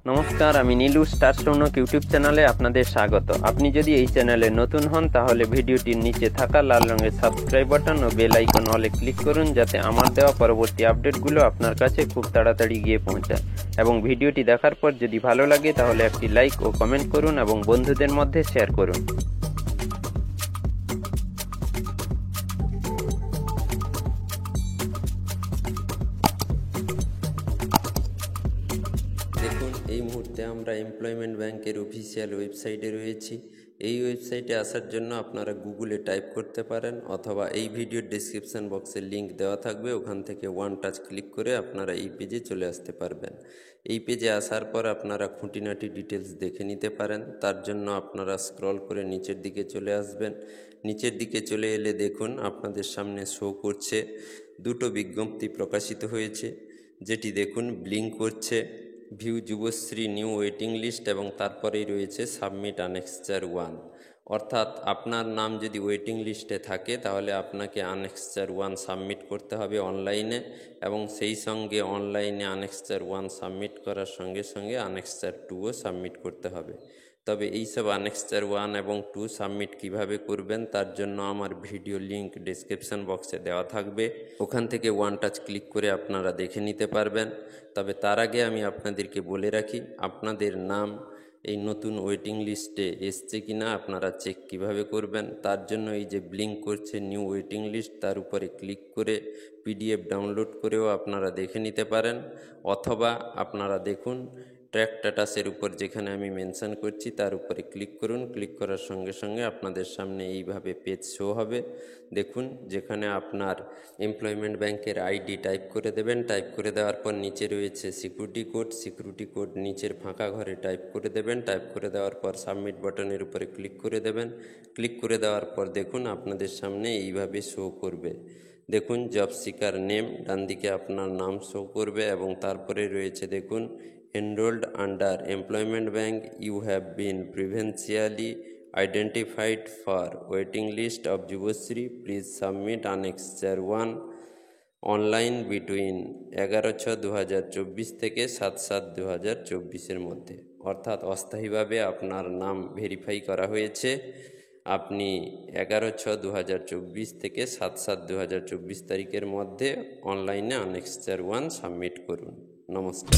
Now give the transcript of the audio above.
নমস্কার, আমি Nilu star Sounak YouTube চ্যানেলে আপনাদের স্বাগত। আপনি যদি এই চ্যানেলে নতুন হন তাহলে ভিডিওটির নিচে থাকা লাল রঙের subscribe button oh bell icon অলে ক্লিক করুন, যাতে আমার দেওয়া পরবর্তী আপডেটগুলো আপনার কাছে খুব তাড়াতাড়ি গিয়ে পৌঁছায়। এবং ভিডিওটি দেখার পর যদি ভালো লাগে তাহলে একটি লাইক ও কমেন্ট করুন এবং বন্ধুদের মধ্যে শেয়ার করুন। দেখুন, এই মুহূর্তে আমরা এমপ্লয়মেন্ট ব্যাংকের অফিসিয়াল ওয়েবসাইটে রয়েছি। এই ওয়েবসাইটে আসার জন্য আপনারা গুগলে টাইপ করতে পারেন, অথবা এই ভিডিওর ডেসক্রিপশন বক্সে লিঙ্ক দেওয়া থাকবে, ওখান থেকে ওয়ান টাচ ক্লিক করে আপনারা এই পেজে চলে আসতে পারবেন। এই পেজে আসার পর আপনারা খুঁটিনাটি ডিটেলস দেখে নিতে পারেন। তার জন্য আপনারা স্ক্রল করে নিচের দিকে চলে আসবেন। নিচের দিকে চলে এলে দেখুন আপনাদের সামনে শো করছে দুটো বিজ্ঞপ্তি প্রকাশিত হয়েছে, যেটি দেখুন ব্লিঙ্ক করছে view Yuvashree new waiting list, এবং তারপরেই রয়েছে সাবমিট আনেক্সচার 1। অর্থাৎ আপনার নাম যদি ওয়েটিং লিস্টে থাকে তাহলে আপনাকে আনেক্সচার 1 সাবমিট করতে হবে অনলাইনে, এবং সেই সঙ্গে অনলাইনে আনেক্সচার 1 সাবমিট করার সঙ্গে সঙ্গে আনেক্সচার 2ও সাবমিট করতে হবে। তবে এইসব আনেক্সচার 1 এবং 2 সাবমিট কিভাবে করবেন তার জন্য আমার ভিডিও লিঙ্ক ডেসক্রিপশন বক্সে দেওয়া থাকবে, ওখান থেকে ওয়ান টাচ ক্লিক করে আপনারা দেখে নিতে পারবেন। তবে তার আগে আমি আপনাদেরকে বলে রাখি, আপনাদের নাম এই নতুন ওয়েটিং লিস্টে এসছে কিনা আপনারা চেক কিভাবে করবেন। তার জন্য এই যে ব্লিঙ্ক করছে নিউ ওয়েটিং লিস্ট, তার উপরে ক্লিক করে পিডিএফ ডাউনলোড করেও আপনারা দেখে নিতে পারেন, অথবা আপনারা দেখুন ট্র্যাক স্ট্যাটাসের উপর যেখানে আমি মেনশন করছি তার উপরে ক্লিক করুন। ক্লিক করার সঙ্গে সঙ্গে আপনাদের সামনে এইভাবে পেজ শো হবে। দেখুন, যেখানে আপনার এমপ্লয়মেন্ট ব্যাংকের আইডি টাইপ করে দেবেন। টাইপ করে দেওয়ার পর নিচে রয়েছে সিকিউরিটি কোড নিচের ফাঁকা ঘরে টাইপ করে দেবেন। টাইপ করে দেওয়ার পর সাবমিট বাটনের উপরে ক্লিক করে দেবেন। ক্লিক করে দেওয়ার পর দেখুন আপনাদের সামনে এইভাবে শো করবে। দেখুন, জব সিকার নেম, ডান দিকে আপনার নাম শো করবে, এবং তারপরে রয়েছে দেখুন enrolled under employment bank, you have been previously identified for waiting list of Jubosri, please submit annexure 1 online between 11/6/2024 থেকে 7/7/2024 মধ্যে। অর্থাৎ অস্থায়ীভাবে আপনার নাম ভেরিফাই করা হয়েছে, আপনি 11/6/2024 থেকে 7/7/2024 তারিখের মধ্যে অনলাইনে আনেক্সচার 1 সাবমিট করুন। নমস্কার।